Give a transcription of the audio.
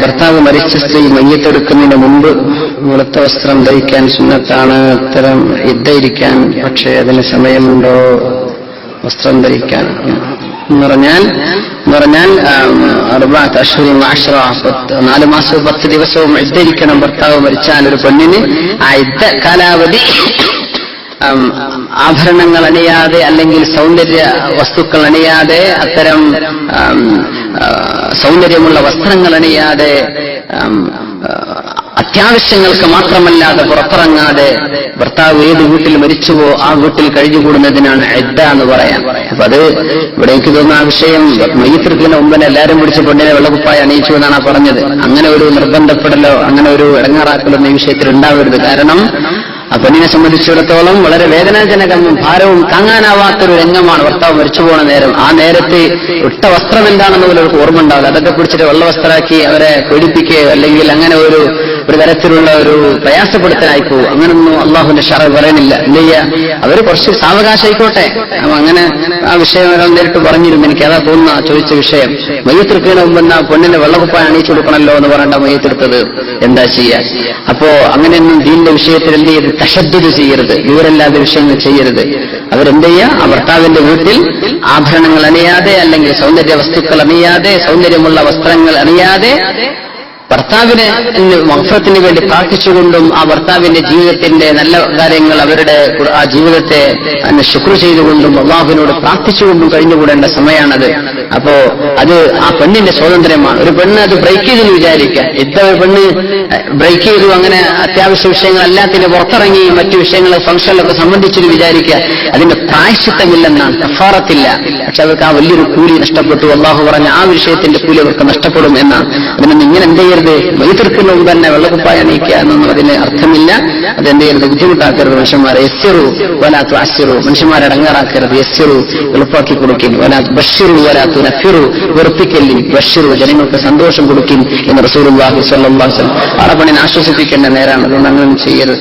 ഭർത്താവ് മരിച്ച സ്ത്രീ മയ്യത്തെടുക്കുന്നതിന് മുമ്പ് വെളുത്ത വസ്ത്രം ധരിക്കാൻ സുന്നത്താണ്. അത്തരം ഇരിക്കാൻ, പക്ഷേ അതിന് സമയമുണ്ടോ വസ്ത്രം ധരിക്കാൻ എന്ന് പറഞ്ഞാൽ 4 മാസവും 10 ദിവസവും ഇരിക്കണം. ഭർത്താവ് മരിച്ചാൽ ഒരു പെണ്ണിന് ആ കാലാവധി ആഭരണങ്ങൾ അണിയാതെ അല്ലെങ്കിൽ സൗന്ദര്യ വസ്തുക്കൾ അണിയാതെ, അത്തരം സൗന്ദര്യമുള്ള വസ്ത്രങ്ങൾ അണിയാതെ, അത്യാവശ്യങ്ങൾക്ക് മാത്രമല്ലാതെ പുറത്തിറങ്ങാതെ ഭർത്താവ് ഏത് വീട്ടിൽ മരിച്ചുവോ ആ വീട്ടിൽ കഴിഞ്ഞുകൂടുന്നതിനാണ് ഇദ്ദ എന്ന് പറയാം. അപ്പൊ അത് ഇവിടെ എനിക്ക് തോന്നുന്ന ആ വിഷയം മയ്യത്തെടുക്കുന്നതിന് മുമ്പ് എല്ലാവരും പിടിച്ച് പെണ്ണിനെ വെള്ളക്കുപ്പായ അണിയിച്ചു എന്നാണ് പറഞ്ഞത്. അങ്ങനെ ഒരു നിർബന്ധപ്പെടലോ അങ്ങനെ ഒരു ഇടങ്ങാറാക്കലൊന്നും ഈ വിഷയത്തിൽ ഉണ്ടാവരുത്. കാരണം ആ പെണ്ണിനെ സംബന്ധിച്ചിടത്തോളം വളരെ വേദനാജനകവും ഭാരവും താങ്ങാനാവാത്തൊരു രംഗമാണ് ഭർത്താവ് മരിച്ചു പോണ നേരം. ആ നേരത്ത് ഇട്ട വസ്ത്രം എന്താണെന്ന് പോലും അവർക്ക് ഓർമ്മ ഉണ്ടാവില്ല. അതൊക്കെ പിടിച്ചിട്ട് വെള്ളവസ്ത്രമാക്കി അവരെ പേടിപ്പിക്കുകയോ അല്ലെങ്കിൽ അങ്ങനെ ഒരു തരത്തിലുള്ള ഒരു പ്രയാസപ്പെടുത്തലായി പോകും. അങ്ങനൊന്നും അള്ളാഹുവിന്റെ ശറഅ് പറയുന്നില്ല. എന്ത് ചെയ്യാ, അവര് കുറച്ച് സാവകാശായിക്കോട്ടെ. അങ്ങനെ ആ വിഷയം ഒരാൾ നേരിട്ട് പറഞ്ഞിരുന്നു. എനിക്ക് അതാ തോന്നുന്ന ചോദിച്ച വിഷയം. മയ്യത്തെടുക്കുന്നതിന് മുമ്പ് പെണ്ണിനെ വെള്ളക്കുപ്പായ അണിയിച്ചു കൊടുക്കണമല്ലോ എന്ന് പറയേണ്ട മയ്യത്തെടുത്തത് എന്താ ചെയ്യാ? അപ്പോ അങ്ങനെയൊന്നും ദീനിന്റെ വിഷയത്തിൽ എന്ത് ചെയ്ത് തശദ്ദുദ് ചെയ്യരുത്, വിവരമില്ലാത്ത വിഷയങ്ങൾ ചെയ്യരുത്. അവരെന്ത് ചെയ്യുക, ആ ഭർത്താവിന്റെ വീട്ടിൽ ആഭരണങ്ങൾ അണിയാതെ അല്ലെങ്കിൽ സൗന്ദര്യ വസ്തുക്കൾ അണിയാതെ, സൗന്ദര്യമുള്ള വസ്ത്രങ്ങൾ അണിയാതെ ഭർത്താവിന് മഗ്ഫിറത്തിന് വേണ്ടി പ്രാർത്ഥിച്ചുകൊണ്ടും ആ ഭർത്താവിന്റെ ജീവിതത്തിന്റെ നല്ല കാര്യങ്ങൾ അവരുടെ ആ ജീവിതത്തെ ശുക്ർ ചെയ്തുകൊണ്ടും അള്ളാഹുവിനോട് പ്രാർത്ഥിച്ചുകൊണ്ടും കഴിഞ്ഞുകൂടേണ്ട സമയമാണത്. അപ്പോ അത് ആ പെണ്ണിന്റെ സ്വാതന്ത്ര്യമാണ്. ഒരു പെണ്ണ് അത് ബ്രേക്ക് ചെയ്തെന്ന് വിചാരിക്കുക. ഒരു പെണ്ണ് ബ്രേക്ക് ചെയ്തു, അങ്ങനെ അത്യാവശ്യ വിഷയങ്ങൾ എല്ലാത്തിനും പുറത്തിറങ്ങി മറ്റു വിഷയങ്ങൾ ഫംഗ്ഷനിലൊക്കെ സംബന്ധിച്ചൊരു വിചാരിക്കുക. അതിന്റെ പ്രായശ്ചിത്തമില്ലെന്നാണ്, കഫാറത്തില്ല. പക്ഷെ അവർക്ക് ആ വലിയൊരു കൂലി നഷ്ടപ്പെട്ടു. അള്ളാഹു പറഞ്ഞ ആ വിഷയത്തിന്റെ കൂലി അവർക്ക് നഷ്ടപ്പെടും എന്നാണ്. അതിനൊന്നും ഇങ്ങനെ എന്ത് ചെയ്യരുത്, മയ്യത്തെടുക്കുന്ന മുമ്പ് തന്നെ വെള്ളക്കുപ്പായ അണിയിക്കുക എന്നൊന്നും അതിന് അർത്ഥമില്ല. അതെന്ത് ചെയ്യരുത്, ബുദ്ധിമുട്ടാക്കരുത് മനുഷ്യന്മാരെ. യസ്സിറു വലാ തുഅസ്സിറു, മനുഷ്യന്മാരെ അടങ്ങാറാക്കരുത്. യസ്സിറു, എളുപ്പാക്കി കൊടുക്കിൻ. വലാ ബശ്ശിറു വലാ തുനഫിറു, വെറുപ്പിക്കല്ലിൻ. ബശ്ശിറു, ജനങ്ങൾക്ക് സന്തോഷം കൊടുക്കിൻ എന്ന് റസൂലുള്ളാഹി സ്വല്ലല്ലാഹു അലൈഹി വസല്ലം. ആ പെണ്ണിനെ ആശ്വസിപ്പിക്കേണ്ട നേരാണ്. അതുകൊണ്ട് അങ്ങനെ ചെയ്യരുത്.